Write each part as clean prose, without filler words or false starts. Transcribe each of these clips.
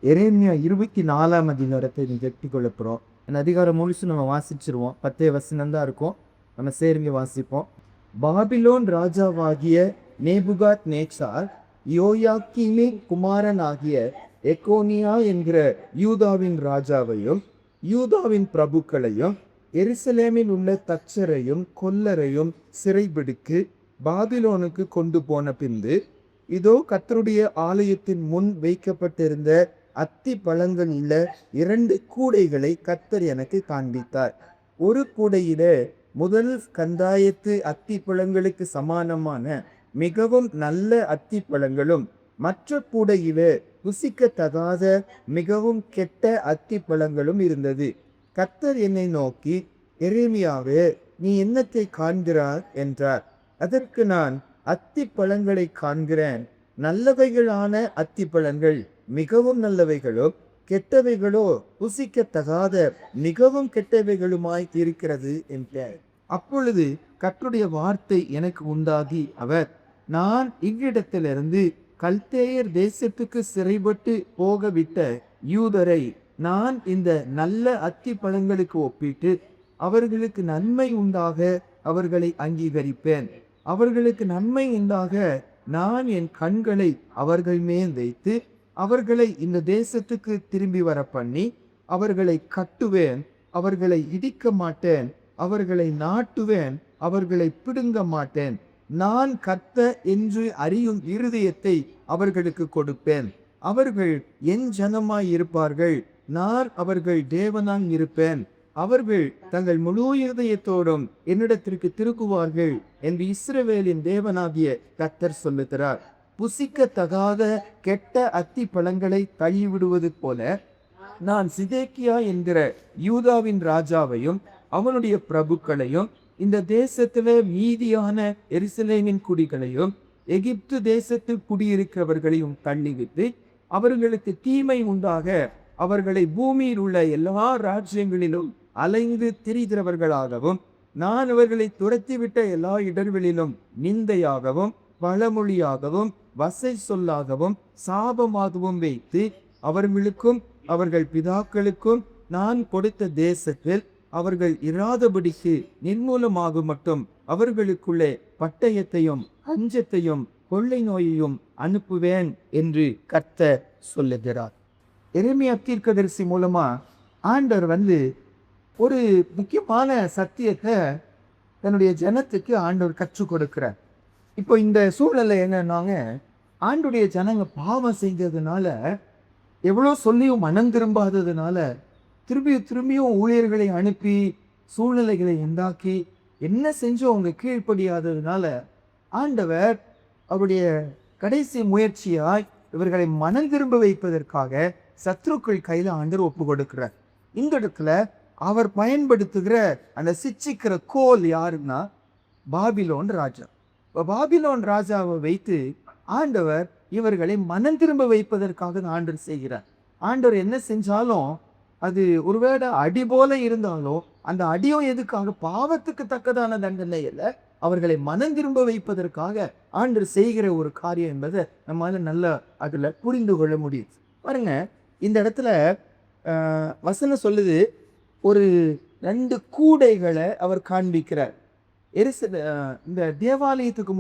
எரேமியா 24ஆம் அதிகாரத்தை வெற்றி கொள்ள போகிறோம். அந்த அதிகாரம் முழுசு நம்ம வாசிச்சிருவோம். 10 வசனம் தான் இருக்கும். நம்ம சேர்ந்து வாசிப்போம். பாபிலோன் ராஜாவாகிய நேபுகாத் நேச்சார் யோயாக்கீமின் குமாரனாகிய எக்கோனியா என்கிற யூதாவின் ராஜாவையும் யூதாவின் பிரபுக்களையும் எருசலேமில் உள்ள தச்சரையும் கொல்லரையும் சிறைபிடித்து பாபிலோனுக்கு கொண்டு போன பின்பு, இதோ கர்த்தருடைய ஆலயத்தின் முன் வைக்கப்பட்டிருந்த அத்தி பழங்கள் உள்ள 2 கூடைகளை கர்த்தர் எனக்கு காண்பித்தார். ஒரு கூடையில முதல் கந்தாயத்து அத்தி பழங்களுக்கு சமானமான மிகவும் நல்ல அத்தி பழங்களும், மற்ற கூடையில ருசிக்கத்தகாத மிகவும் கெட்ட அத்தி பழங்களும் இருந்தது. கர்த்தர் என்னை நோக்கி, எரேமியாவே, நீ என்னத்தை காண்கிறாய் என்றார். அதற்கு நான், அத்தி பழங்களை காண்கிறேன். நல்லவைகளான அத்தி பழங்கள் மிகவும் நல்லவைகளும், கெட்டவைகளோ ருசிக்கத்தகாத மிகவும் கெட்டவைகளுமாய் இருக்கிறது என்றார். அப்பொழுது கர்த்தருடைய வார்த்தை எனக்கு உண்டாகி அவர், நான் இவ்விடத்திலிருந்து கல்தேயர் தேசத்துக்கு சிறைப்பட்டு போகவிட்ட யூதரை நான் இந்த நல்ல அத்தி பழங்களுக்கு ஒப்பிட்டு அவர்களுக்கு நன்மை உண்டாக அவர்களை அங்கீகரிப்பேன். அவர்களுக்கு நன்மை உண்டாக நான் என் கண்களை அவர்கள் மேல் வைத்து அவர்களை இந்த தேசத்துக்கு திரும்பி வர பண்ணி அவர்களை கட்டுவேன். அவர்களை இடிக்க மாட்டேன். அவர்களை நாட்டுவேன். அவர்களை பிடுங்க மாட்டேன். நான் கர்த்தர் என்று அறியும் இருதயத்தை அவர்களுக்கு கொடுப்பேன். அவர்கள் என் ஜனமாய் இருப்பார்கள். நான் அவர்கள் தேவனாய் இருப்பேன். அவர்கள் தங்கள் முழு இருதயத்தோடும் என்னிடத்திற்கு திருக்குவார்கள் என்று இஸ்ரவேலின் தேவனாகிய கர்த்தர் சொல்லுகிறார். புசிக்கத்தகாத கெட்ட அத்தி பழங்களை தள்ளிவிடுவது போல நான் சிதேக்கியா என்கிற யூதாவின் ராஜாவையும் அவனுடைய பிரபுக்களையும் இந்த தேசத்தில மீதியான எருசலேமின் குடிகளையும் எகிப்து தேசத்தில் குடியிருக்கிறவர்களையும் தள்ளிவிட்டு அவர்களுக்கு தீமை உண்டாக அவர்களை பூமியில் உள்ள எல்லா ராஜ்யங்களிலும் அலைந்து திரிகிறவர்களாகவும், நான் அவர்களை துரத்திவிட்ட எல்லா இடர்களிலும் நிந்தையாகவும் பழமொழியாகவும் வசை சொல்லாகவும் சாபமாகவும் வைத்து அவர்களுக்கும் அவர்கள் பிதாக்களுக்கும் நான் கொடுத்த தேசத்தில் அவர்கள் இராதபடிக்கு நிர்மூலமாகும் மட்டும் அவர்களுக்குள்ளே பட்டயத்தையும் அஞ்சத்தையும் கொள்ளை நோயையும் அனுப்புவேன் என்று கர்த்தர் சொல்லுகிறார். எரேமியா தீர்க்கதரிசி மூலமா ஆண்டவர் ஒரு முக்கியமான சத்தியத்தை தன்னுடைய ஜனத்துக்கு ஆண்டவர் கற்றுக் கொடுக்கிறார். இப்போ இந்த சூழ்நிலை என்னன்னாங்க, ஆண்டுடைய ஜனங்க பாவம் செஞ்சதுனால, எவ்வளோ சொல்லியும் மனம் திரும்பாததுனால திரும்பியும் ஊழியர்களை அனுப்பி சூழ்நிலைகளை உண்டாக்கி என்ன செஞ்சு அவங்க கீழ்ப்படியாததுனால ஆண்டவர் அவருடைய கடைசி முயற்சியாய் இவர்களை மனம் திரும்ப வைப்பதற்காக சத்ருக்கள் கையில் ஆண்டவர் ஒப்பு கொடுக்கிறார். இந்த இடத்துல அவர் பயன்படுத்துகிற அந்த சிச்சிக்கிற கோல் யாருன்னா பாபிலோன் ராஜா. பாபிலோன் ராஜாவை வைத்து ஆண்டவர் இவர்களை மனம் திரும்ப வைப்பதற்காக ஆண்டவர் செய்கிறார். ஆண்டவர் என்ன செஞ்சாலும் அது ஒருவேளை அடி போல இருந்தாலும் அந்த அடியும் எதுக்காக, பாவத்துக்கு தக்கதான தண்டனை இல்லை, அவர்களை மனம் திரும்ப வைப்பதற்காக ஆண்டவர் செய்கிற ஒரு காரியம் என்பதை நம்மளால நல்லா அதில் புரிந்து கொள்ள முடியும். பாருங்க, இந்த இடத்துல வசனம் சொல்லுது, ஒரு 2 கூடைகளை அவர் காண்பிக்கிறார். இந்த தேவாலயத்துக்கு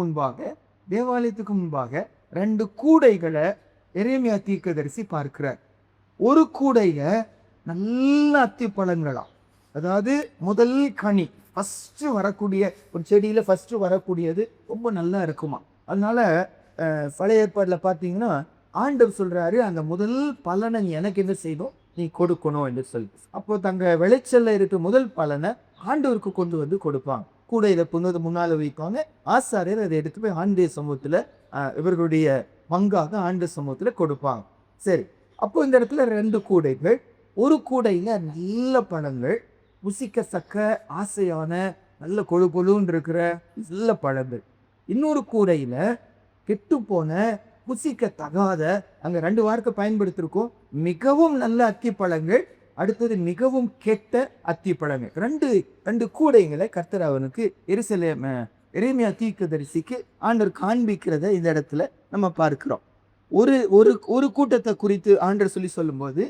முன்பாக 2 கூடைகளை எரேமியா தீர்க்கதரிசி பார்க்கிறார். ஒரு கூடையில நல்ல அத்தி பழங்களாம், அதாவது முதல் கனி ஃபர்ஸ்ட் வரக்கூடிய ஒரு செடியில ஃபர்ஸ்ட் வரக்கூடியது ரொம்ப நல்லா இருக்குமா. அதனால பழைய ஏற்பாட்டில் பார்த்தீங்கன்னா ஆண்டவர் சொல்றாரு, அந்த முதல் பலனை எனக்கு என்ன செய்யணும், நீ கொடுக்கணும் என்று சொல்லி. அப்போ தங்க விளைச்சல்ல இருக்க முதல் பலனை ஆண்டவருக்கு கொண்டு கொடுப்பாங்க. கூடையில முன்னால வைப்பாங்க. ஆசாரியர் அதை எடுத்து போய் ஆண்டே சமூகத்துல இவர்களுடைய பங்காக ஆண்டு சமூகத்துல கொடுப்பாங்க. சரி, அப்போ இந்த இடத்துல 2 கூடைகள். ஒரு கூடையில நல்ல பழங்கள், புசிக்கத்தக்க ஆசையான நல்ல கொழுன்னு இருக்கிற நல்ல பழங்கள். இன்னொரு கூடையில கெட்டு போன புசிக்கத்தகாத, அங்க 2 வார்த்தை பயன்படுத்திருக்கோம், மிகவும் நல்ல அத்தி பழங்கள், அடுத்தது மிகவும் கெட்ட அத்தி பழங்கள். ரெண்டு கூடைங்களை கர்த்தர் அவனுக்கு எரேமியா தீர்க்கதரிசிக்கு ஆண்டவர் காண்பிக்கிறத இந்த இடத்துல நம்ம பார்க்கிறோம். ஒரு ஒரு ஒரு கூட்டத்தை குறித்து ஆண்டவர் சொல்லும்போது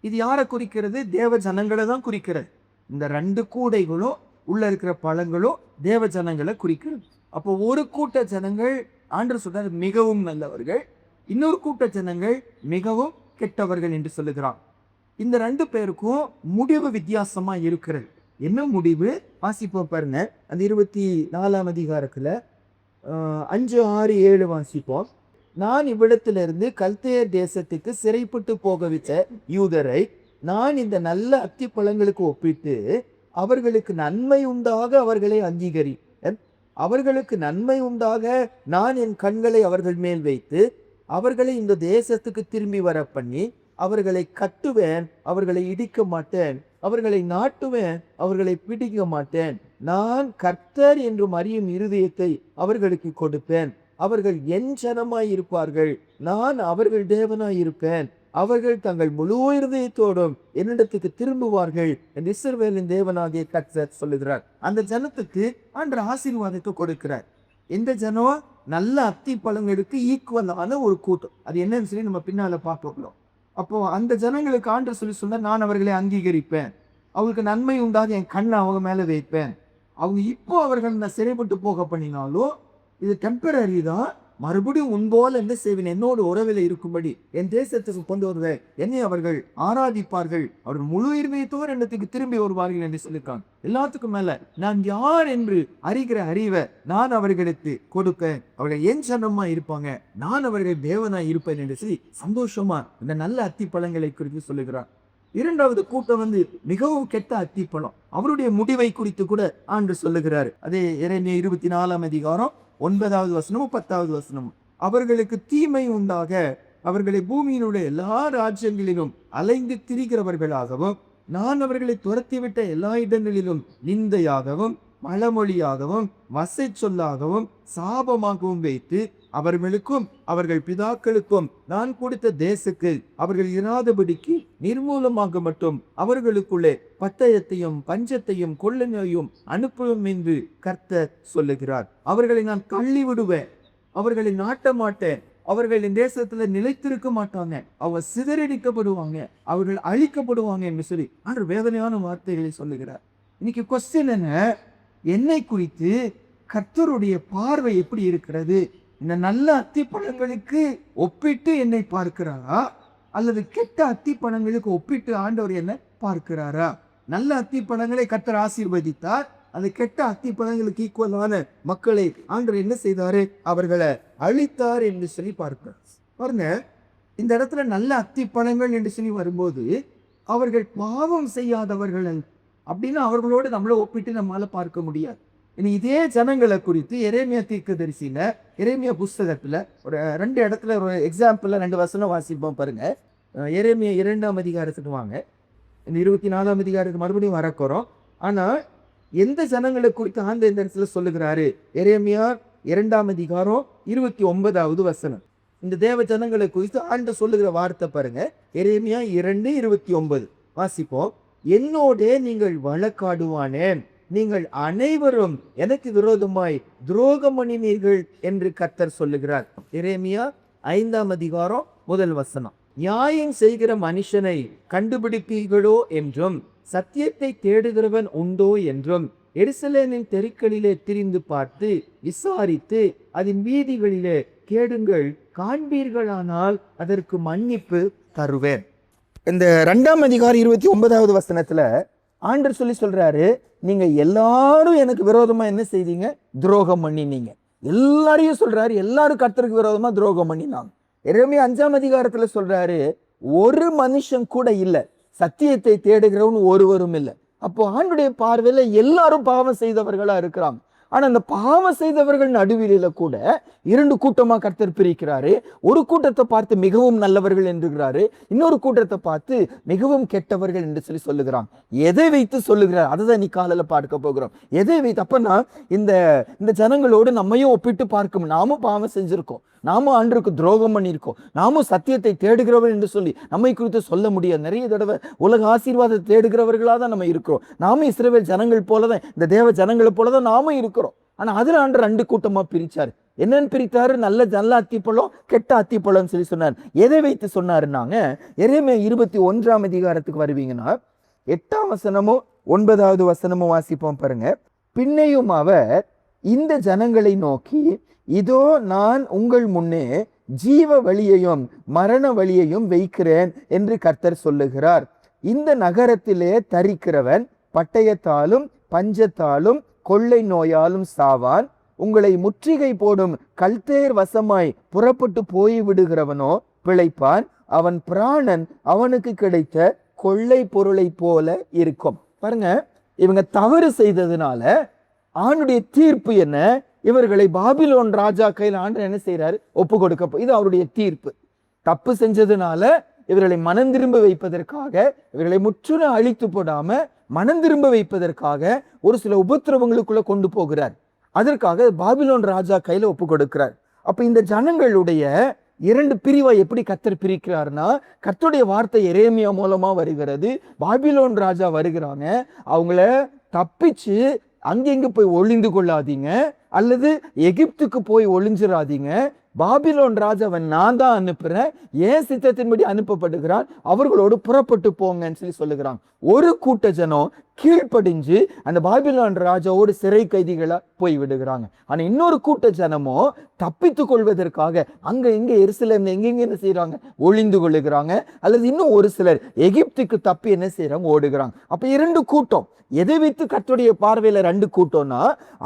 இது யாரை குறிக்கிறது? தேவ ஜனங்களை தான் குறிக்கிறது. இந்த 2 கூடைகளும் உள்ள இருக்கிற பழங்களும் தேவ ஜனங்களை குறிக்கிறது. அப்போ ஒரு கூட்ட ஜனங்கள் ஆண்டவர் சொல்றாரு மிகவும் நல்லவர்கள், இன்னொரு கூட்ட ஜனங்கள் மிகவும் கெட்டவர்கள் என்று சொல்லுகிறான். இந்த 2 பேருக்கும் முடிவு வித்தியாசமா இருக்கிறது. என்ன முடிவு? வாசிப்போம் பாருங்க. அந்த 24ஆம் அதிகாரத்துல 5, 6, 7 வாசிப்போம். நான் இவ்விடத்திலிருந்து கல்தேயர் தேசத்துக்கு சிறைப்பட்டு போக வச்ச யூதரை நான் இந்த நல்ல அத்தி பழங்களுக்கு ஒப்பிட்டு அவர்களுக்கு நன்மை உண்டாக அவர்களை அங்கீகரிப்பேன். அவர்களுக்கு நன்மை உண்டாக நான் என் கண்களை அவர்கள் மேல் வைத்து அவர்களை இந்த தேசத்துக்கு திரும்பி வர பண்ணி அவர்களை கட்டுவேன், அவர்களை இடிக்க மாட்டேன், அவர்களை நாட்டுவேன், அவர்களை பிடிக்க மாட்டேன். நான் கர்த்தர் என்று அறியும் இருதயத்தை அவர்களுக்கு கொடுப்பேன். அவர்கள் என் ஜனமாய் இருப்பார்கள், நான் அவர்கள் தேவனாய் இருப்பேன். அவர்கள் தங்கள் முழு இருதயத்தோடும் என்னிடத்துக்கு திரும்புவார்கள் என்று இஸ்ரவேலின் தேவனாகிய கர்த்தர் சொல்லுகிறார். அந்த ஜனத்துக்கு ஆண்டவர் ஆசீர்வாதத்தை கொடுக்கிறார். எந்த ஜனம்? நல்ல அத்தி பழங்களுக்கு ஈக்குவலான ஒரு கூட்டம். அது என்னன்னு சொல்லி நம்ம பின்னால பார்ப்போம். அப்போ அந்த ஜனங்களுக்கு ஆண்டவர் சொன்ன நான் அவர்களை அங்கீகரிப்பேன், அவங்களுக்கு நன்மை உண்டாக என் கண்ணை அவங்க மேல வைப்பேன். அவங்க இப்போ அவர்கள் நான் சிறைப்பட்டு போக பண்ணினாலும் இது டெம்பரரி தான். மறுபடியும் உன்போல என்ன செய்வேன்? என்னோடு உறவில் இருக்கும்படி என் தேசத்துக்கு கொண்டு வருவேன். என்னை அவர்கள் ஆராதிப்பார்கள், அவர்கள் முழு இருதயத்தோடு என்னத்துக்கு திரும்பி வருவார்கள் என்று சொல்லியிருக்காங்க. எல்லாத்துக்கும் மேல நான் யார் என்று அறிகிற அறிவை நான் அவர்களுக்கு கொடுப்பேன். அவர்கள் என் சனமா இருப்பாங்க, நான் அவர்கள் தேவனாய் இருப்பேன் என்று சொல்லி சந்தோஷமா இந்த நல்ல அத்தி பழங்களை குறித்து சொல்லுகிறார். 2வது கூட்டம் மிகவும் கெட்ட அத்திப்பழம். அவருடைய முடிவை குறித்து கூட ஆண்டவர் சொல்லுகிறார். அதே எரேமியா 24ஆம் அதிகாரம் 9வது வசனமும் 10வது வசனமும். அவர்களுக்கு தீமை உண்டாக அவர்களை பூமியினுடைய எல்லா ராஜ்யங்களிலும் அலைந்து திரிகிறவர்களாகவும் நான் அவர்களை துரத்திவிட்ட எல்லா இடங்களிலும் நிந்தையாகவும் பழமொழியாகவும் வசை சொல்லாகவும் சாபமாகவும் வைத்து அவர்களுக்கும் அவர்கள் பிதாக்களுக்கும் நான் கொடுத்த தேசத்துக்கு அவர்கள் இராதபடிக்கு நிர்மூலமாக மட்டும் அவர்களுக்குள்ளே பட்டயத்தையும் பஞ்சத்தையும் கொள்ளை நோயும் அனுப்புவோம் என்று கர்த்தர் சொல்லுகிறார். அவர்களை நான் தள்ளி விடுவேன், அவர்களை நாட்ட மாட்டேன், அவர்கள் இந்த தேசத்துல நிலைத்திருக்க மாட்டாங்க, அவங்க சிதறடிக்கப்படுவாங்க, அவர்கள் அழிக்கப்படுவாங்க என்று சொல்லி அன்று வேதனையான வார்த்தைகளை சொல்லுகிறார். இன்னைக்கு கொஸ்டின் என்ன? என்னை குறித்து கர்த்தருடைய பார்வை எப்படி இருக்கிறது? இந்த நல்ல அத்தி பழங்களுக்கு ஒப்பிட்டு என்னை பார்க்கிறாரா, அல்லது கெட்ட அத்தி பழங்களுக்கு ஒப்பிட்டு ஆண்டவர் என்ன பார்க்கிறாரா? நல்ல அத்தி பழங்களை கர்த்தர் ஆசீர்வதித்தார், அது கெட்ட அத்தி பழங்களுக்கு ஈக்குவலான மக்களை ஆண்டவர் என்ன செய்தாரு? அவர்களை அழித்தார் என்று சொல்லி பார்க்கிறார். பாருங்க, இந்த இடத்துல நல்ல அத்தி பழங்கள் என்று சொல்லி வரும்போது அவர்கள் பாவம் செய்யாதவர்கள் அப்படின்னு அவர்களோடு நம்மளை ஒப்பிட்டு நம்மளால பார்க்க முடியாது. இனி இதே ஜனங்களை குறித்து எரேமியா தீர்க்கதரிசியில எரேமியா புஸ்தகத்துல ஒரு 2 இடத்துல ஒரு எக்ஸாம்பிள்ல 2 வசனம் வாசிப்போம் பாருங்க. எரேமியா 2ஆம் அதிகாரத்துக்கு வாங்க. இந்த 24ஆம் அதிகாரத்துக்கு மறுபடியும் வரக்கிறோம். ஆனா எந்த ஜனங்களை குறித்து ஆண்ட இந்த இடத்துல சொல்லுகிறாரு? எரேமியா 2ஆம் அதிகாரம் 29வது வசனம். இந்த தேவ ஜனங்களை குறித்து ஆண்ட சொல்லுகிற வார்த்தை பாருங்க. எரேமியா 2:29 வாசிப்போம். என்னோடே நீங்கள் வழக்காடுவானேன், நீங்கள் அனைவரும் எனக்கு விரோதமாய் துரோகம் பண்ணினீர்கள் என்று கர்த்தர் சொல்லுகிறார். எரேமியா 5ஆம் அதிகாரம் 1 வசனம். நியாயம் செய்கிற மனுஷனை கண்டுபிடிப்பீர்களோ என்றும் சத்தியத்தை தேடுகிறவன் உண்டோ என்றும் எருசலேமின் தெருக்களிலே திரிந்து பார்த்து விசாரித்து அதன் வீதிகளிலே கேடுங்கள், காண்பீர்களானால் அதற்கு மன்னிப்பு தருவேன். இந்த 2ஆம் அதிகாரம் 29வது வசனத்துல ஆண்டவர் சொல்றாரு, நீங்க எல்லாரும் எனக்கு விரோதமா என்ன செய்தீங்க? துரோகம் பண்ணினீங்க. எல்லாரையும் சொல்றாரு, எல்லாரும் கர்த்தருக்கு விரோதமா துரோகம் பண்ணினாங்க. எரேமியா 5ஆம் அதிகாரத்துல சொல்றாரு, ஒரு மனுஷன் கூட இல்ல, சத்தியத்தை தேடுகிறவன் ஒருவரும் இல்லை. அப்போ ஆண்டுடைய பார்வையில எல்லாரும் பாவம் செய்தவர்களா இருக்கிறாங்க. ஆனா அந்த பாவம் செய்தவர்கள் நடுவில கூட 2 கூட்டமா கர்த்தர் பிரிக்கிறாரு. ஒரு கூட்டத்தை பார்த்து மிகவும் நல்லவர்கள் என்கிறாரு, இன்னொரு கூட்டத்தை பார்த்து மிகவும் கெட்டவர்கள் என்று சொல்லி சொல்லுகிறாங்க. எதை வைத்து சொல்லுகிறார்? அதுதான் நீ காலையில பார்க்க போகிறோம். எதை வைத்து? அப்பனா இந்த ஜனங்களோடு நம்மையும் ஒப்பிட்டு பார்க்கும். நாமும் பாவம் செஞ்சிருக்கோம், நாமும் ஆண்டவருக்கு துரோகம் பண்ணியிருக்கோம், நாமும் சத்தியத்தை தேடுகிறவர்கள் என்று சொல்லி நம்மை குறித்து சொல்ல முடியாது. நிறைய தடவை உலக ஆசீர்வாதத்தை தேடுகிறவர்களாக தான் நம்ம இருக்கிறோம். நாமும் இஸ்ரவேல் ஜனங்கள் போலதான், இந்த தேவ ஜனங்களை போலதான் நாமும் இருக்கிறோம். ஆனா அதுல ஆண்டு 2 கூட்டமா பிரிச்சாரு. என்னன்னு பிரித்தாரு? நல்ல அத்திப்பழம், கெட்ட அத்திப்பழம் சொல்லி சொன்னார். எதை வைத்து சொன்னாருன்னாங்க, எரேமியா 21ஆம் அதிகாரத்துக்கு வருவீங்கன்னா 8ஆம் வசனமும் 9வது வசனமும் வாசிப்போம் பாருங்க. பின்னையும் அவர் இந்த ஜனங்களை நோக்கி, இதோ நான் உங்கள் முன்னே ஜீவ வழியையும் மரண வழியையும் வைக்கிறேன் என்று கர்த்தர் சொல்லுகிறார். இந்த நகரத்திலே தரிக்கிறவன் பட்டயத்தாலும் பஞ்சத்தாலும் கொள்ளை நோயாலும் சாவான். உங்களை முற்றுகை போடும் கல்தேர் வசமாய் புறப்பட்டு போய் விடுகிறவனோ பிழைப்பான். அவன் பிராணன் அவனுக்கு கிடைத்த கொள்ளை பொருளை போல இருக்கும். பாருங்க, இவங்க தவறு செய்ததுனால ஆண்டுடைய தீர்ப்பு என்ன? இவர்களை பாபிலோன் ராஜா கையில் ஆண்டு என்ன செய்யறாரு? ஒப்பு கொடுக்க. இது அவருடைய தீர்ப்பு. தப்பு செஞ்சதுனால இவர்களை மனம் திரும்ப வைப்பதற்காக, இவர்களை முற்றிலும் அழித்து போடாம மனம் திரும்ப வைப்பதற்காக ஒரு சில உபத்திரவங்களுக்குள்ள கொண்டு போகிறார். அதற்காக பாபிலோன் ராஜா கையில ஒப்பு கொடுக்கிறார். அப்ப இந்த ஜனங்களுடைய 2 பிரிவை எப்படி கர்த்தர் பிரிக்கிறார்னா, கர்த்தருடைய வார்த்தை எரேமியா மூலமா வருகிறது. பாபிலோன் ராஜா வருகிறாங்க. அவங்கள தப்பிச்சு அங்கெங்க போய் ஒளிந்து கொள்ளாதீங்க, அல்லது எகிப்துக்கு போய் ஒளிஞ்சிடாதீங்க. பாபிலோன் ராஜாவை நான் தான் அனுப்புறேன், ஏன் சித்தத்தின்படி அனுப்பப்படுகிறான், அவர்களோடு புறப்பட்டு போங்கன்னு சொல்லி சொல்லுகிறாங்க. ஒரு கூட்ட ஜனம் கீழ்ப்படிஞ்சு அந்த பாபிலோன் ராஜாவோடு சிறை கைதிகளா போய் விடுகிறாங்க. ஆனா இன்னொரு கூட்ட ஜனமோ தப்பித்து கொள்வதற்காக அங்க எங்க எருசலேம்ல எங்கெங்க என்ன செய்யறாங்க? ஒளிந்து கொள்ளுகிறாங்க. அல்லது இன்னும் ஒரு சிலர் எகிப்துக்கு தப்பி என்ன செய்யறாங்க? ஓடுகிறாங்க. அப்ப 2 கூட்டம். எதை வைத்து கர்த்தருடைய பார்வையில 2 கூட்டம்னா,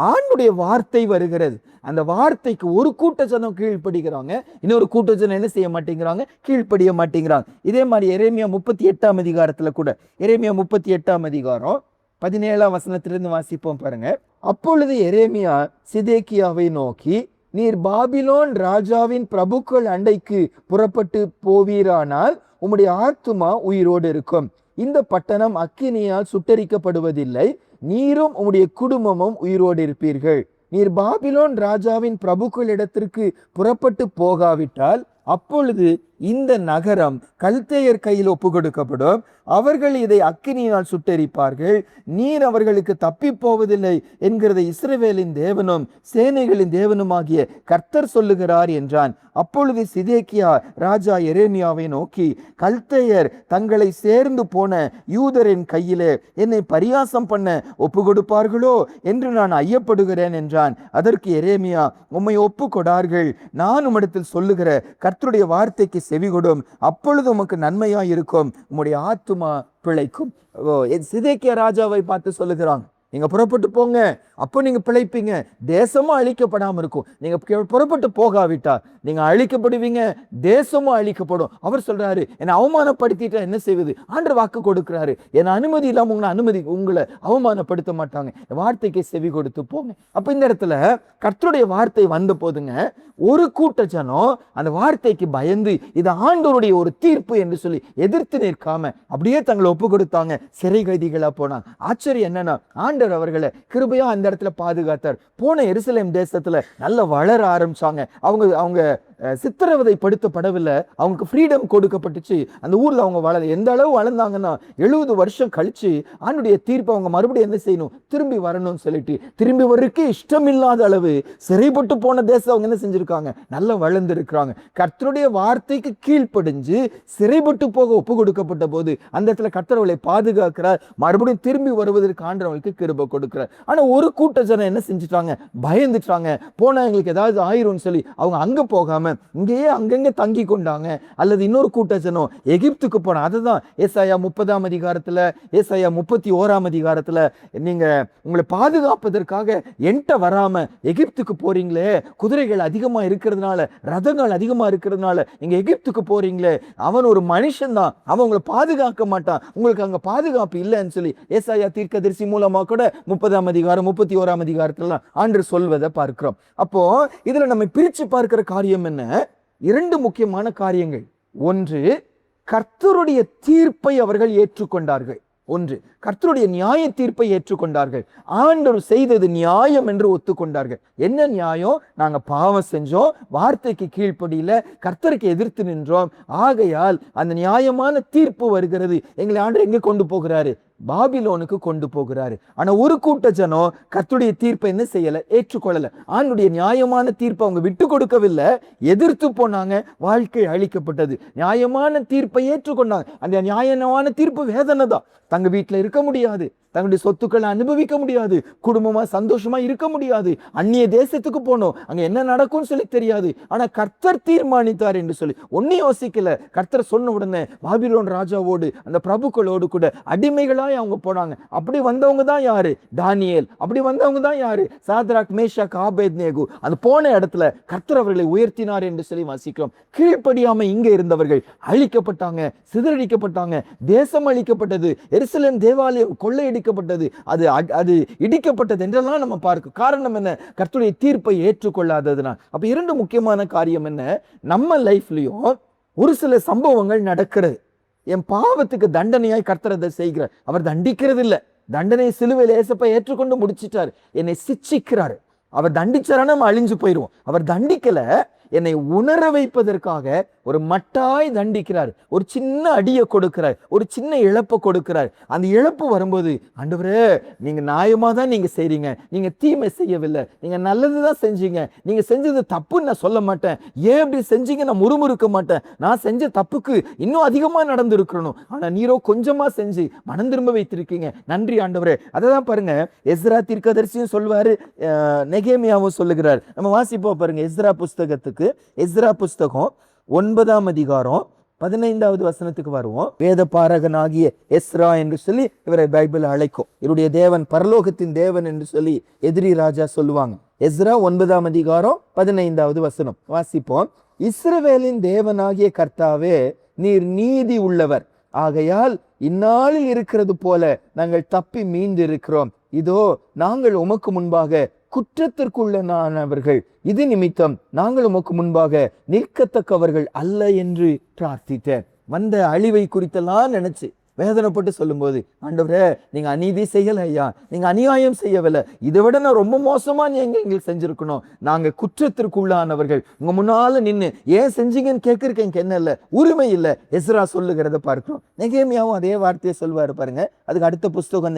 ஆண்டுடைய வார்த்தை வருகிறது. அந்த வார்த்தைக்கு ஒரு கூட்ட ஜனம் கீழ்ப்படுகிறாங்க, இன்னொரு கூட்ட ஜனம் என்ன செய்ய மாட்டேங்கிறாங்க? கீழ்ப்படிய மாட்டேங்கிறாங்க. இதே மாதிரி எரேமியா 38ஆம் அதிகாரத்துல கூட, எரேமியா 38ஆம் அதிகாரம் 17ஆம் வசனத்திலிருந்து வாசிப்போம் பாருங்க. அப்பொழுது எரேமியா சிதேக்கியாவை நோக்கி, நீர் பாபிலோன் ராஜாவின் பிரபுக்கள் அண்டைக்கு புறப்பட்டு போவீரானால் உம்முடைய ஆத்துமா உயிரோடு இருக்கும். இந்த பட்டணம் அக்கினியால் சுட்டரிக்கப்படுவதில்லை, நீரும் உம்முடைய குடும்பமும் உயிரோடு இருப்பீர்கள். நீர் பாபிலோன் ராஜாவின் பிரபுக்களிடத்திற்கு புறப்பட்டு போகாவிட்டால் அப்பொழுது இந்த நகரம் கல்தேயர் கையில் ஒப்பு கொடுக்கப்படும். அவர்கள் இதை அக்கினியால் சுட்டெரிப்பார்கள். நீர் அவர்களுக்கு தப்பி போவதில்லை என்கிறதை இஸ்ரவேலின் தேவனும் சேனைகளின் தேவனுமாகிய கர்த்தர் சொல்லுகிறார் என்றான். அப்பொழுது சிதேக்கியா ராஜா எரேமியாவை நோக்கி, கல்தேயர் தங்களை சேர்ந்து போன யூதரின் கையிலே என்னை பரியாசம் பண்ண ஒப்பு கொடுப்பார்களோ என்று நான் ஐயப்படுகிறேன் என்றான். அதற்கு எரேமியா, உம்மை ஒப்பு கொடார்கள். நான் உம்மிடத்தில் சொல்லுகிற கர்த்தருடைய வார்த்தைக்கு செவிகொடும், அப்பொழுது உமக்கு நன்மையாய் இருக்கும், உம்முடைய ஆத்துமா பிழைக்கும். சிதேக்கியா ராஜாவை பார்த்து சொல்லுகிறாங்க, நீங்க புறப்பட்டு போங்க, அப்போ நீங்க பிழைப்பீங்க, தேசமும் அழிக்கப்படாம இருக்கும். நீங்க புறப்பட்டு போகாவிட்டா நீங்க அழிக்கப்படுவீங்க, தேசமும் அழிக்கப்படும். அவர் சொல்றாரு, என்னை அவமானப்படுத்திட்டா என்ன செய்வது? ஆண்டவர் வாக்கு கொடுக்கிறாரு, என் அனுமதி இல்லாம உங்களை அவமானப்படுத்த மாட்டாங்க, வார்த்தைக்கு செவி கொடுத்து போங்க. அப்ப இந்த இடத்துல கர்த்தருடைய வார்த்தை வந்த போதுங்க, ஒரு கூட்ட ஜனம் அந்த வார்த்தைக்கு பயந்து இது ஆண்டவருடைய ஒரு தீர்ப்பு என்று சொல்லி எதிர்த்து நிற்காம அப்படியே தங்களை ஒப்பு கொடுத்தாங்க, சிறை கைதிகளா போனாங்க. ஆச்சரியம் என்னன்னா, ஆண்டவர் அவர்களை கிருபையா அந்த இடத்துல பாதுகாத்தார். போன எருசலேம் தேசத்துல நல்ல வளர ஆரம்பிச்சாங்க. அவங்க சித்திரவதைப்படுத்தப்படவில்லை, அவங்களுக்கு ஃப்ரீடம் கொடுக்கப்பட்டுச்சு. அந்த ஊர்ல அவங்க எந்த அளவு வளர்ந்தாங்கன்னா 70 வருஷம் கழிச்சு ஆண்டுடைய தீர்ப்பு அவங்க மறுபடியும் என்ன செய்யணும்? திரும்பி வரணும்னு சொல்லிட்டு திரும்பி வர்றதுக்கு இஷ்டம் இல்லாத அளவு சிறைப்பட்டு போன தேசம் அவங்க என்ன செஞ்சிருக்காங்க? நல்லா வளர்ந்து இருக்கிறாங்க. கர்த்தருடைய வார்த்தைக்கு கீழ்ப்படிஞ்சு சிறைப்பட்டு போக ஒப்பு கொடுக்கப்பட்ட போது அந்த இடத்துல கர்த்தர் அவளை பாதுகாக்கிறார், மறுபடியும் திரும்பி வருவதற்கு ஆண்டவர்களுக்கு கிருபை கொடுக்கிறார். ஆனா ஒரு கூட்ட ஜனம் என்ன செஞ்சுட்டாங்க? பயந்துட்டாங்க. போனா எங்களுக்கு ஏதாவது ஆயிரும்னு சொல்லி அவங்க அங்க போகாம இங்கேயே அங்கங்க தங்கி கொண்டாங்க. அல்லது இன்னொரு கூட்ட ஜனம் எகிப்துக்கு போன. அதுதான் ஏசாயா 30ஆம் அதிகாரத்துல, ஏசாயா 31ஆம் அதிகாரத்துல, நீங்க உங்களை பாதுகாப்பதற்காக என்கிட்ட வராம எகிப்துக்கு போறீங்களே, குதிரைகள் அதிகமா இருக்கிறதுனால, ரதங்கள் அதிகமா இருக்கிறதுனால நீங்க எகிப்துக்கு போறீங்களே, அவன் ஒரு மனுஷன் தான், அவன் உங்களை பாதுகாக்க மாட்டான், உங்களுக்கு அங்க பாதுகாப்பு இல்லைன்னு சொல்லி ஏசாயா தீர்க்கதரிசி மூலமா கூட 30ஆம் அதிகாரம் 31ஆம் அதிகாரத்துல ஆண்டவர் சொல்வதை பார்க்கிறோம். அப்போ இதுல நம்ம பிரிச்சு பார்க்கிற காரியம் என்ன? 2 முக்கியமான காரியங்கள். ஒன்று, கர்த்தருடைய தீர்ப்பை அவர்கள் ஏற்றுக்கொண்டார்கள். ஒன்று, கர்த்தருடைய நியாய தீர்ப்பை ஏற்றுக்கொண்டார்கள். ஆண்டவர் செய்தது நியாயம் என்று ஒத்துக்கொண்டார்கள். என்ன நியாயம்? நாங்க பாவம் செஞ்சோம், வார்த்தைக்கு கீழ்ப்படியில, கர்த்தருக்கு எதிர்த்து நின்றோம், ஆகையால் அந்த நியாயமான தீர்ப்பு வருகிறது. எங்களை ஆண்டவர் எங்க கொண்டு போகிறாரு? பாபிலோனுக்கு கொண்டு போகிறாரு. ஆனா ஒரு கூட்ட ஜனம் கர்த்தருடைய தீர்ப்பை என்ன செய்யல, ஏற்றுக்கொள்ளல. ஆண்டுடைய நியாயமான தீர்ப்பை அவங்க விட்டு கொடுக்கவில்லை, எதிர்த்து போனாங்க, வாழ்க்கை அழிக்கப்பட்டது. நியாயமான தீர்ப்பை ஏற்றுக்கொண்டாங்க. அந்த நியாயமான தீர்ப்பு வேதனை தான். தங்க வீட்டுல இருக்க முடியாது, தங்களுடைய சொத்துக்களை அனுபவிக்க முடியாது, குடும்பமா சந்தோஷமா இருக்க முடியாது, அந்நிய தேசத்துக்கு போனோம், அங்க என்ன நடக்கும்னு சொல்லி தெரியாது. ஆனா கர்த்தர் தீர்மானித்தார் என்று சொல்லி ஒன்னும் யோசிக்கல. கர்த்தர் சொன்ன உடனே பாபிலோன் ராஜாவோடு அந்த பிரபுக்களோடு கூட அடிமைகளாய் அவங்க போனாங்க. அப்படி வந்தவங்க தான் யாரு? தானியேல். அப்படி வந்தவங்க தான் யாரு? Shadrach, Meshach, Abednego. அது போன இடத்துல கர்த்தர் அவர்களை உயர்த்தினார் என்று சொல்லி வாசிக்கிறோம். கீழ்ப்படியாம இங்க இருந்தவர்கள் அழிக்கப்பட்டாங்க, சிதறடிக்கப்பட்டாங்க, தேசம் அழிக்கப்பட்டது, எருசலேம் தேவாலயம் கொள்ளையடிக்கப்பட்டது, அது இடிக்கப்பட்டது என்றெல்லாம் நம்ம பார்க்க. காரணம் என்ன? கர்த்தருடைய தீர்ப்பை ஏற்றுக்கொள்ளாததுனால். அப்ப இரண்டு முக்கியமான காரியம் என்ன? நம்ம லைஃப்லயும் ஒரு சில சம்பவங்கள் நடக்கிறது. என் பாவத்துக்கு தண்டனையாய் கர்த்தர் அதை செய்கிறார். அவர் தண்டிக்கிறது இல்லை. தண்டனை சிலுவையில் ஏசப்பா ஏற்றுக்கொண்டு முடிச்சிட்டார். என்னை சிட்சிக்கிறார். அவர் தண்டிச்சாரான நம்ம அழிஞ்சு போயிடுவோம். அவர் தண்டிக்கல, என்னை உணர வைப்பதற்காக ஒரு மட்டாய் தண்டிக்கிறார். ஒரு சின்ன அடியை கொடுக்கிறார், ஒரு சின்ன இழப்பை கொடுக்கிறார். அந்த இழப்பு வரும்போது, ஆண்டவரே நீங்க நியாயமா தான் நீங்க செய்றீங்க, நீங்க தீமை செய்யவில்லை, நீங்க நல்லதுதான் செஞ்சீங்க, நீங்க செஞ்சது தப்புன்னு நான் சொல்ல மாட்டேன், ஏன் இப்படி செஞ்சீங்க நான் முறுமுறுக்க மாட்டேன், நான் செஞ்ச தப்புக்கு இன்னும் அதிகமா நடந்திருக்கணும், ஆனா நீரோ கொஞ்சமா செஞ்சு மனம் திரும்ப வைத்திருக்கீங்க, நன்றி ஆண்டவரே. அதான் பாருங்க, எஸ்ரா தீர்க்கதரிசியும் சொல்வாரு, நெகேமியாவும் சொல்லுகிறார். நம்ம வாசிப்போம் பாருங்க, எஸ்ரா புஸ்தகத்துக்கு. எஸ்ரா புஸ்தகம் 9ஆம் அதிகாரம் 15வது வசனத்துக்கு வருவோம். வேத பாரகனாகிய எஸ்ரா என்று சொல்லி இவரை பைபிள் அழைக்கும். இவருடைய தேவன் பரலோகத்தின் தேவன் என்று சொல்லி எதிரி ராஜா சொல்லுவாங்க. எஸ்ரா 9ஆம் அதிகாரம் 15வது வசனம் வாசிப்போம். இஸ்ரவேலின் தேவனாகிய கர்த்தாவே, நீர் நீதி உள்ளவர், ஆகையால் இந்நாளில் இருக்கிறது போல நாங்கள் தப்பி மீண்டு இருக்கிறோம். இதோ நாங்கள் உமக்கு முன்பாக குற்றத்திற்குள்ளனானவர்கள், இது நிமித்தம் நாங்கள் உமக்கு முன்பாக நிற்கத்தக்கவர்கள் அல்ல என்று பிரார்த்தித்தேன். வந்த அழிவை குறித்தெல்லாம் நினைச்சு வேதனைப்பட்டு சொல்லும்போது, ஆண்டவரே நீங்க அநீதி செய்யல ஐயா, நீங்க அநியாயம் செய்யவில்லை, இதை விட நான் ரொம்ப மோசமா நீங்க எங்களுக்கு செஞ்சிருக்கணும், நாங்க குற்றத்திற்குள்ளானவர்கள், உங்க முன்னால நின்று ஏன் செஞ்சீங்கன்னு கேட்கறக்கு எனக்கு என்ன இல்லை, உரிமை இல்லை. எஸ்ரா சொல்லுகிறத பார்க்கிறோம். நெகேமியாவும் அதே வார்த்தையை சொல்வாரு பாருங்க. அதுக்கு அடுத்த புஸ்தகம்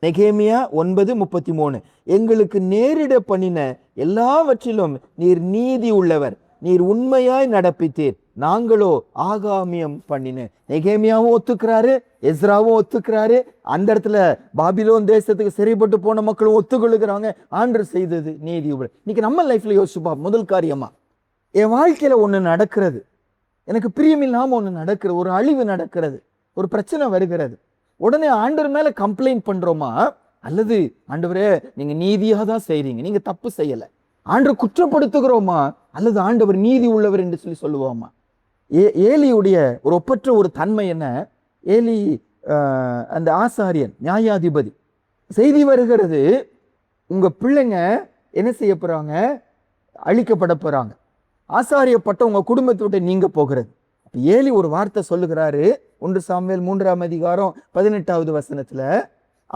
நெகேமியா 9:33. எங்களுக்கு நேரிட பண்ணின எல்லாவற்றிலும் நீர் நீதி உள்ளவர், நீர் உண்மையாய் நடப்பித்தீர், நாங்களோ ஆகாமியம் பண்ணினேன். நெகேமியாவும் ஒத்துக்கிறாரு, எஸ்ராவும் ஒத்துக்கிறாரு. அந்த இடத்துல பாபிலோன் தேசத்துக்கு சிறைப்பட்டு போன மக்களும் ஒத்துக்கொள்ளுகிறாங்க. ஆண்டவர் செய்தது நீதி. இன்னைக்கு நம்ம லைஃப்ல யோசிப்பா, முதல் காரியமா என் வாழ்க்கையில ஒண்ணு நடக்கிறது, எனக்கு பிரியமில்லாம ஒண்ணு நடக்கிறது, ஒரு அழிவு நடக்கிறது, ஒரு பிரச்சனை வருகிறது. உடனே ஆண்டவர் மேல கம்ப்ளைண்ட் பண்றோமா, அல்லது ஆண்டவரே நீங்க நீதியா தான் செய்றீங்க, நீங்க தப்பு செய்யல, ஆண்டவர் குற்றப்படுத்துகிறோமா, அல்லது ஆண்டவர் நீதி உள்ளவர் என்று சொல்லி சொல்லுவோமா? ஏலியுடைய ஒரு ஒப்பற்ற ஒரு தன்மை என்ன? ஏலி அந்த ஆசாரியன், நியாயாதிபதி. செய்தி வருகிறது, உங்க பிள்ளைங்க என்ன செய்ய போறாங்க, அழிக்கப்பட போறாங்க, ஆசாரியப்பட்ட உங்க குடும்பத்தை விட்டு நீங்க போகிறது. ஏலி ஒரு வார்த்தை சொல்லுகிறாரு. 1 சாமுவேல் 3ஆம் அதிகாரம் 18வது வசனத்துல,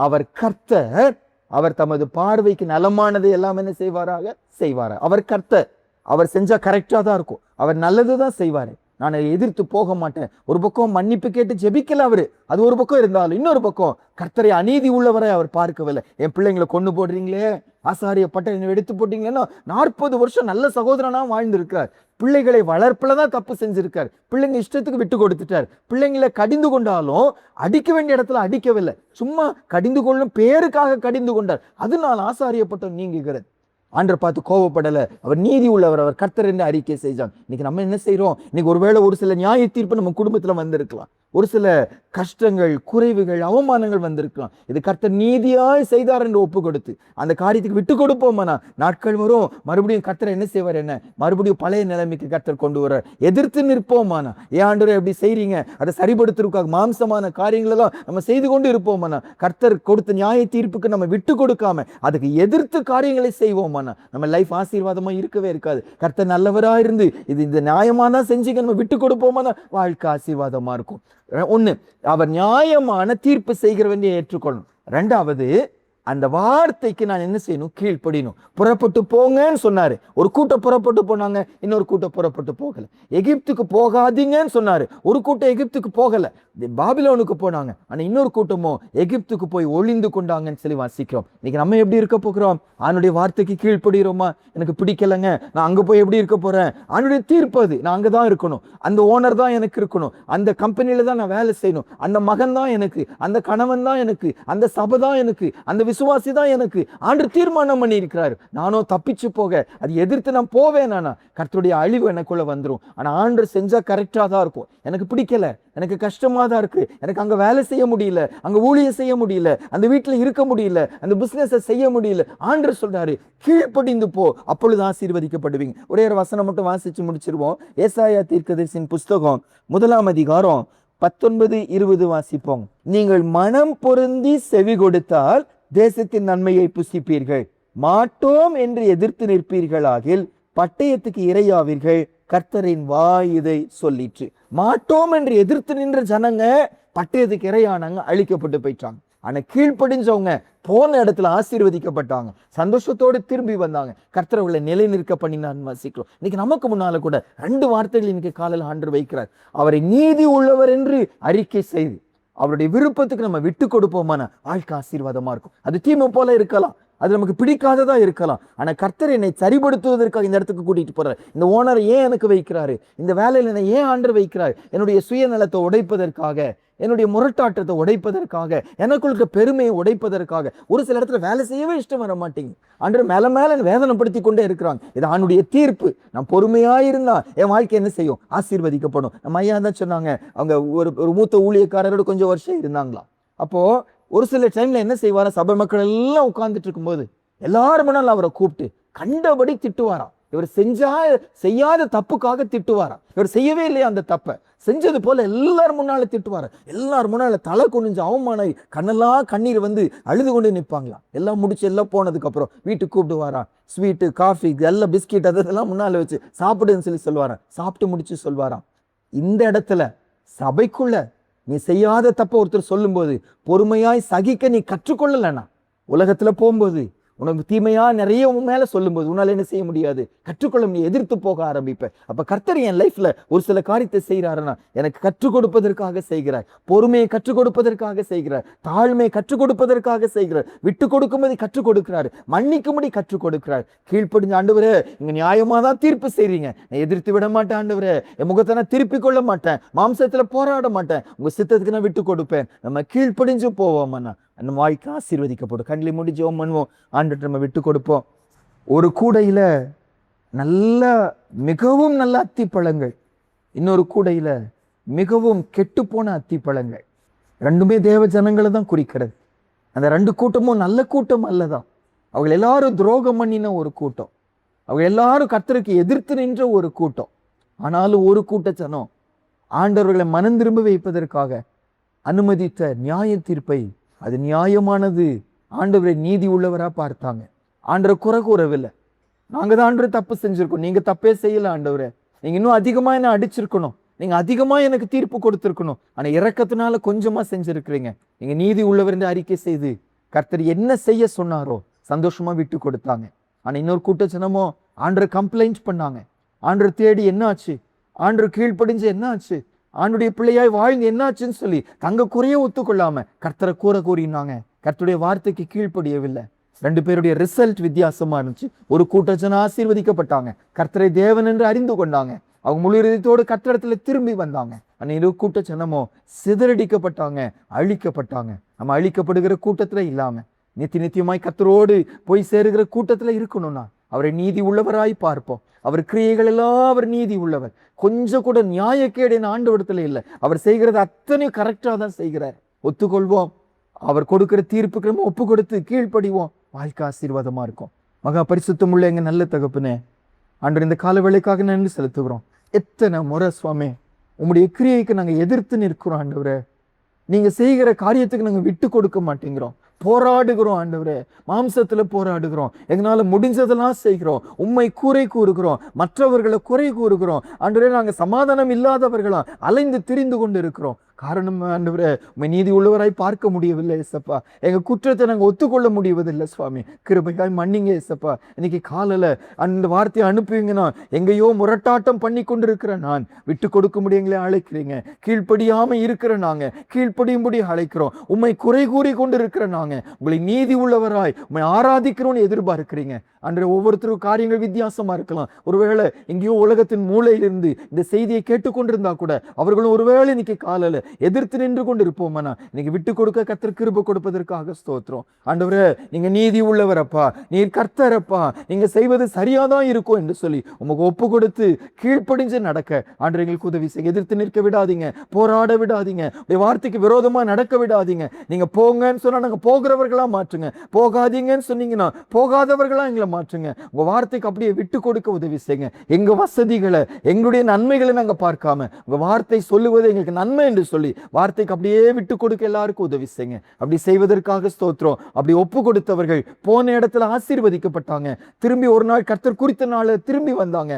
அவர் கர்த்தர், அவர் தமது பார்வைக்கு நலமானதை எல்லாம் என்ன செய்வாராக செய்வாரா. அவர் கர்த்தர், அவர் செஞ்சா கரெக்டா தான் இருக்கும், அவர் நல்லதுதான் செய்வாரு, நான் எதிர்த்து போக மாட்டேன். ஒரு பக்கம் மன்னிப்பு கேட்டு ஜெபிக்கல அவரு, அது ஒரு பக்கம் இருந்தாலும் இன்னொரு பக்கம் கர்த்தரை அநீதி உள்ளவரை அவர் பார்க்கவில்லை. என் பிள்ளைங்களை கொண்டு போடுறீங்களே, ஆசாரிய பட்டை எடுத்து போட்டீங்கன்னா, 40 வருஷம் நல்ல சகோதரனா வாழ்ந்திருக்கிறார், பிள்ளைகளை வளர்ப்புலதான் தப்பு செஞ்சிருக்கார், பிள்ளைங்க இஷ்டத்துக்கு விட்டு கொடுத்துட்டார், பிள்ளைங்களை கடிந்து கொண்டாலும் அடிக்க வேண்டிய இடத்துல அடிக்கவில்லை, சும்மா கடிந்து கொள்ளும் பேருக்காக கடிந்து கொண்டார், அதனால ஆசாரியப்பட்ட நீங்குகிறது. ஆண்டவர் பார்த்து கோபப்படல, அவர் நீதி உள்ளவர், அவர் கர்த்தர் என்று அறிக்கை செய்தாங்க. இன்னைக்கு நம்ம என்ன செய்யறோம்? இன்னைக்கு ஒருவேளை ஒரு சில நியாய தீர்ப்பு நம்ம குடும்பத்துல வந்திருக்கலாம், ஒரு சில கஷ்டங்கள், குறைவுகள், அவமானங்கள் வந்திருக்கலாம். இது கர்த்தர் நீதியாய் செய்தார் என்று ஒப்பு கொடுத்து அந்த காரியத்துக்கு விட்டு கொடுப்போம்னா, நாட்கள் வரும், மறுபடியும் கர்த்தர் என்ன செய்வார், என்ன மறுபடியும் பழைய நிலைமைக்கு கர்த்தர் கொண்டு வர்றார். எதிர்த்து நிற்போமானா, ஏன் ஆண்டவரே எப்படி செய்றீங்க, அதை சரிபடுத்துறதுக்காக மாம்சமான காரியங்கள் எல்லாம் நம்ம செய்து கொண்டு இருப்போமானா, கர்த்தர் கொடுத்த நியாய தீர்ப்புக்கு நம்ம விட்டு கொடுக்காம அதுக்கு எதிர்த்து காரியங்களை செய்வோமா, நம்ம லைஃப் ஆசீர்வாதமா இருக்கவே இருக்காது. கர்த்தர் நல்லவரா இருந்து இது இந்த நியாயமான செஞ்சீங்க நம்ம விட்டு கொடுப்போமா, வாழ்க்கை ஆசீர்வாதமா இருக்கும். ஒண்ணு, அவர் நியாயமான தீர்ப்பு செய்கிறவன் ஏற்றுக்கொள்ளணும். 2வது, அந்த வார்த்தைக்கு நான் என்ன செய்யணும்? கீழ்ப்படியணும். புறப்பட்டு போங்கன்னு சொன்னாரு, ஒரு கூட்டம் புறப்பட்டு போனாங்க, இன்னொரு கூட்டம் புறப்பட்டு போகல. எகிப்துக்கு போகாதீங்கன்னு சொன்னாரு, ஒரு கூட்டம் எகிப்துக்கு போகல, பாபிலோனுக்கு போனாங்க. ஆனா இன்னொரு கூட்டமோ எகிப்துக்கு போய் ஒளிந்து கொண்டாங்கன்னு சொல்லி வாசிக்கிறோம். இன்னைக்கு நம்ம எப்படி இருக்க போகிறோம்? ஆண்டுடைய வார்த்தைக்கு கீழ்ப்படுகிறோமா? எனக்கு பிடிக்கலங்க, நான் அங்க போய் எப்படி இருக்க போறேன்? ஆண்டுடைய தீர்ப்பு அது. நான் அங்கதான் இருக்கணும், அந்த ஓனர் தான் எனக்கு இருக்கணும், அந்த கம்பெனியில தான் நான் வேலை செய்யணும், அந்த மகன் தான் எனக்கு, அந்த கணவன் தான் எனக்கு, அந்த சபை தான் எனக்கு, அந்த விசுவாசி தான் எனக்கு. ஆண்டவர் தீர்மானம் பண்ணி இருக்கிறாரு. நானோ தப்பிச்சு போக, அது எதிர்த்து நான் போவேன், நானா கர்த்தருடைய அழிவு எனக்குள்ள வந்துரும். ஆனா ஆண்டவர் செஞ்சா கரெக்டா தான் இருக்கும். எனக்கு பிடிக்கல, எனக்கு கஷ்டமா தான் இருக்கு, எனக்கு அங்க வேலை செய்ய முடியல, அங்க ஊழியம் செய்ய முடியல, அந்த வீட்டுல இருக்க முடியல, அந்த பிசினஸ் செய்ய முடியல. ஆண்டவர் சொல்றாரு, கீழ்ப்படிந்து போ, அப்பொழுது ஆசீர்வதிக்கப்படுவீங்க. ஒரே ஒரு வசனம் மட்டும் வாசிச்சு முடிச்சிருவோம். ஏசாயா தீர்க்கதரிசியின் புஸ்தகம் 1ஆம் அதிகாரம் 19-20 வாசிப்போம். நீங்கள் மனம் பொருந்தி செவி கொடுத்தால் தேசத்தின் நன்மையை புசிப்பீர்கள், மாட்டோம் என்று எதிர்த்து நிற்பீர்களாகில் பட்டயத்துக்கு இரையாவீர்கள், கர்த்தரின் வாய் இதை சொல்லிற்று. மாட்டோம் என்று எதிர்த்து நின்ற ஜனங்க பட்டயத்துக்கு இரையானாங்க, அழிக்கப்பட்டு போயிட்டாங்க. ஆனா கீழ்ப்படிஞ்சவங்க போன இடத்துல ஆசீர்வதிக்கப்பட்டாங்க, சந்தோஷத்தோடு திரும்பி வந்தாங்க. கர்த்தரவுகளை நிலை நிற்க பண்ணினான்னு வாசிக்கிறோம். இன்னைக்கு நமக்கு முன்னால கூட 2 வார்த்தைகள் இன்னைக்கு காலையில் ஆண்டவர் வைக்கிறார். அவரை நீதி உள்ளவர் என்று அறிக்கை செய்து அவருடைய விருப்பத்துக்கு நம்ம விட்டு கொடுப்போமான வாழ்க்கை ஆசீர்வாதமா இருக்கும். அது தீமை போல இருக்கலாம், அது நமக்கு பிடிக்காததா இருக்கலாம். ஆனா கர்த்தர் என்னை சரிபடுத்துவதற்காக இந்த இடத்துக்கு கூட்டிட்டு போறாரு. இந்த ஓனர் ஏன் எனக்கு வைக்கிறாரு? இந்த வேலையில என்னை ஏன் ஆண்டவர் வைக்கிறாரு? என்னுடைய சுயநலத்தை உடைப்பதற்காக, என்னுடைய முரட்டாட்டத்தை உடைப்பதற்காக, எனக்குள்ள இருக்க பெருமையை உடைப்பதற்காக. ஒரு சில இடத்துல வேலை செய்யவே இஷ்டம் வர மாட்டேங்குது, ஆண்டவர் மேல மேல வேதனைப்படுத்தி கொண்டே இருக்கிறாங்க. இது ஆண்டுடைய தீர்ப்பு. நான் பொறுமையாயிருந்தா என் வாழ்க்கை என்ன செய்யும்? ஆசீர்வதிக்கப்படும். நம்ம ஐயா தான் சொன்னாங்க, அவங்க ஒரு மூத்த ஊழியக்காரரோட கொஞ்சம் வருஷம் இருந்தாங்களாம். அப்போ ஒரு சில டைம்ல என்ன செய்வாரா, சபை மக்கள் எல்லாம் உட்கார்ந்துட்டு இருக்கும்போது எல்லாரும் முன்னால் அவரை கூப்பிட்டு கண்டபடி திட்டுவாராம். இவர் செய்யாத தப்புக்காக திட்டுவாராம். இவர் செய்யவே இல்லையா அந்த தப்பை, செஞ்சது போல எல்லாரும் முன்னால திட்டுவார. எல்லாரும் முன்னால தலை குனிஞ்சு அவமானம், கண்ணெல்லாம் கண்ணீர் வந்து அழுது கொண்டு நிற்பாங்களாம். எல்லாம் முடிச்சு எல்லாம் போனதுக்கு அப்புறம் வீட்டுக்கு கூப்பிடுவாராம். ஸ்வீட்டு, காஃபி, எல்லாம் பிஸ்கெட் அதெல்லாம் முன்னால வச்சு சாப்பிடுன்னு சொல்லி சொல்வாராம். சாப்பிட்டு முடிச்சு சொல்வாராம், இந்த இடத்துல சபைக்குள்ள நீ செய்யாத தப்ப ஒருத்தர் சொல்லும்போது பொறுமையாய் சகிக்க நீ கற்றுக்கொள்ளலன்னா, உலகத்துல போகும்போது உனக்கு தீமையா நிறைய உன் மேல சொல்லும்போது உன்னால என்ன செய்ய முடியாது? கற்றுக்கொள்ள நீ எதிர்த்து போக ஆரம்பிப்ப. அப்ப கர்த்தர் என் லைஃப்ல ஒரு சில காரியத்தை செய்யறாருன்னா எனக்கு கற்றுக் கொடுப்பதற்காக செய்கிறார், பொறுமையை கற்றுக் கொடுப்பதற்காக செய்கிறார், தாழ்மையை கற்றுக் கொடுப்பதற்காக செய்கிறார், விட்டு கொடுக்கும்படி கற்றுக் கொடுக்கிறாரு, மன்னிக்கும்படி கற்றுக் கொடுக்கிறார். கீழ்ப்படிஞ்ச ஆண்டவரே, இங்க நியாயமா தான் தீர்ப்பு செய்றீங்க, நான் எதிர்த்து விட மாட்டேன் ஆண்டவரே, என் முகத்தை நான் திருப்பிக் கொள்ள மாட்டேன், மாம்சத்துல போராட மாட்டேன், உங்க சித்தத்துக்கு நான் விட்டு கொடுப்பேன். நம்ம கீழ்ப்படிஞ்சு போவோம்னா நம்ம வாழ்க்கை ஆசீர்வதிக்கப்படும். கண்ணில மூடி ஜெபம் பண்ணுவோம். ஆண்டவர்ட்ட நம்ம விட்டு கொடுப்போம். ஒரு கூடையில மிகவும் நல்ல அத்திப்பழங்கள், இன்னொரு கூடையில மிகவும் கெட்டுப்போன அத்திப்பழங்கள். ரெண்டுமே தேவ ஜனங்களை தான் குறிக்கிறது. அந்த 2 கூட்டமும் நல்ல கூட்டம் அல்லதான். அவங்க எல்லாரும் துரோகம் பண்ணின ஒரு கூட்டம், அவங்க எல்லாரும் கர்த்தருக்கு எதிர்த்து நின்ற ஒரு கூட்டம். ஆனாலும் ஒரு கூட்ட ஜனம் ஆண்டவர்களை மனம் திரும்ப வைப்பதற்காக அனுமதித்த நியாய தீர்ப்பை, அது நியாயமானது, ஆண்டவரை நீதி உள்ளவரா பார்த்தாங்க. ஆண்டவரை குறை கூறவில்லை. நாங்க தான் ஆண்டவரை தப்பு செஞ்சிருக்கோம், நீங்க தப்பே செய்யல ஆண்டவரே, நீங்க இன்னும் அதிகமா என்ன அடிச்சிருக்கணும், நீங்க அதிகமா எனக்கு தீர்ப்பு கொடுத்திருக்கணும், ஆனா இரக்கத்தினால கொஞ்சமா செஞ்சிருக்கிறீங்க. நீங்க நீதி உள்ளவர் என்று அறிக்கை செய்து கர்த்தர் என்ன செய்ய சொன்னாரோ சந்தோஷமா விட்டு கொடுத்தாங்க. ஆனா இன்னொரு கூட்ட ஜனமோ ஆண்டவரை கம்ப்ளைண்ட் பண்ணாங்க. ஆண்டவர் தேடி என்ன ஆச்சு, ஆண்டவர் கீழ்ப்படிஞ்சு என்ன ஆச்சு, ஆண்டுடைய பிள்ளையாய் வாழ்ந்து என்னாச்சுன்னு சொல்லி தங்க குறைய ஒத்துக்கொள்ளாம கர்த்தரை கூறினாங்க. கர்த்தருடைய வார்த்தைக்கு கீழ்ப்படியவில்லை. 2 பேருடைய ரிசல்ட் வித்தியாசமா இருந்துச்சு. ஒரு கூட்டஜன ஆசீர்வதிக்கப்பட்டாங்க, கர்த்தரை தேவன் என்று அறிந்து கொண்டாங்க, அவங்க முழு இதயத்தோடு கர்த்தரிடத்துல திரும்பி வந்தாங்க. ஆனா இரு கூட்டஜனமோ சிதறடிக்கப்பட்டாங்க, அழிக்கப்பட்டாங்க. நம்ம அழிக்கப்படுகிற கூட்டத்துல இல்லாம நித்தியமாய் கர்த்தரோடு போய் சேருகிற கூட்டத்துல இருக்கணும்னா அவரை நீதி உள்ளவராய் பார்ப்போம். அவர் கிரியைகள் எல்லாம் அவர் நீதி உள்ளவர், கொஞ்சம் கூட நியாயக்கேடு ஆண்டவரிடத்துல இல்லை. அவர் செய்கிறது அத்தனையும் கரெக்டா தான் செய்கிறார். ஒத்துக்கொள்வோம், அவர் கொடுக்கிற தீர்ப்புக்கு நம்ம ஒப்பு கொடுத்து கீழ்ப்படிவோம், வாழ்க்கை ஆசீர்வாதமா இருக்கும். மகா பரிசுத்தம் உள்ள எங்க நல்ல தகப்பனே, ஆண்டவர் இந்த கால வேளைக்காக நன்றி செலுத்துகிறோம். எத்தனை முறை சுவாமி உங்களுடைய கிரியைக்கு நாங்க எதிர்த்து நிற்கிறோம் ஆண்டவரே, நீங்க செய்கிற காரியத்துக்கு நாங்க விட்டு கொடுக்க மாட்டேங்கிறோம், போராடுகிறோம் ஆண்டவரே, மாம்சத்துல போராடுகிறோம், எங்களால முடிஞ்சதெல்லாம் செய்கிறோம், உம்மை குறை கூறுகிறோம், மற்றவர்களை குறை கூறுகிறோம் ஆண்டவரே. நாங்க சமாதானம் இல்லாதவர்களா அலைந்து திரிந்து கொண்டு இருக்கிறோம். காரணம் ஆண்டவரே, உம்மை நீதி உள்ளவராய் பார்க்க முடியவில்லை ஏசப்பா. எங்க குற்றத்தை நாங்கள் ஒத்துக்கொள்ள முடியவதில்லை சுவாமி. கிருபையாய் மன்னிங்க ஏசப்பா. இன்னைக்கு காலையில அந்த வார்த்தையை அனுப்புவீங்கன்னா, எங்கேயோ முரட்டாட்டம் பண்ணி கொண்டிருக்கிற நான் விட்டு கொடுக்க முடியுங்களே அழைக்கிறீங்க. கீழ்ப்படியாம இருக்கிற நாங்க கீழ்ப்படியும்படி அழைக்கிறோம். உம்மை குறை கூறி கொண்டு இருக்கிற நாங்க உங்களை நீதி உள்ளவராய் உம்மை ஆராதிக்கிறோம்னு எதிர்பார்க்கிறீங்க. அன்று ஒவ்வொருத்தரும் காரியங்கள் வித்தியாசமா இருக்கலாம். ஒருவேளை எங்கேயோ உலகத்தின் மூலையிலிருந்து இந்த செய்தியை கேட்டுக்கொண்டிருந்தா கூட அவர்களும் ஒருவேளை இன்னைக்கு காலையில எதிர்த்து நின்று கொண்டு இருப்போம்னா, இன்னைக்கு விட்டு கொடுக்க கர்த்தர் கிருபை கொடுப்பதற்காக ஸ்தோத்திரம். ஆண்டவரே, நீங்க நீதி உள்ளவரப்பா, நீர் கர்த்தரப்பா, நீங்க செய்வது சரியாதான் இருக்கும் என்று சொல்லி உமக்கு ஒப்பு கொடுத்து கீழ்ப்படிஞ்சு நடக்க ஆண்டவர் எங்களுக்கு உதவி செய்ய. எதிர்த்து நிற்க விடாதீங்க, போராட விடாதீங்க, வார்த்தைக்கு விரோதமா நடக்க விடாதீங்க. நீங்க போங்கன்னு சொன்னா நாங்க போகிறவர்களா மாற்றுங்க, போகாதீங்கன்னு சொன்னீங்கன்னா போகாதவர்களா எங்களை மாற்றுங்க. உங்க வார்த்தைக்கு அப்படியே விட்டு கொடுக்க உதவி செய்யுங்க. எங்க வசதிகளை எங்களுடைய நன்மைகளை நாங்க பார்க்காம உங்க வார்த்தை சொல்லுவது எங்களுக்கு நன்மை என்று சொல்லி வார்த்தைக்கு அப்படியே விட்டு கொடுக்க எல்லாருக்கும் உதவி செய்யுங்க. அப்படி செய்வதற்காக ஸ்தோத்திரம். அப்படி ஒப்பு கொடுத்தவர்கள் போன இடத்துல ஆசீர்வதிக்கப்பட்டாங்க. திரும்பி ஒரு நாள் கர்த்தர் குறித்த நாள் திரும்பி வந்தாங்க.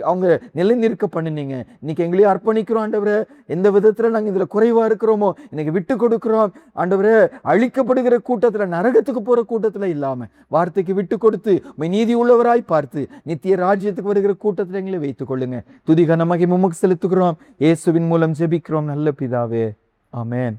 அவங்க நிலை நிற்க பண்ணினீங்க. இன்னைக்கு எங்களையும் அர்ப்பணிக்கிறோம் ஆண்டவரே. எந்த விதத்துல நாங்க இதுல குறைவா இருக்கிறோமோ இன்னைக்கு விட்டு கொடுக்கிறோம் ஆண்டவரே. அழிக்கப்படுகிற கூட்டத்துல, நரகத்துக்கு போற கூட்டத்துல இல்லாம வார்த்தைக்கு விட்டு கொடுத்து நீதி உள்ளவராய் பார்த்து நித்திய ராஜ்யத்துக்கு வருகிற கூட்டத்தில் எங்களை வைத்துக் கொள்ளுங்க. துதி கன மகிமை உமக்கு செலுத்துகிறோம். இயேசுவின் மூலம் ஜெபிக்கிறோம் நல்ல பிதாவே, ஆமென்.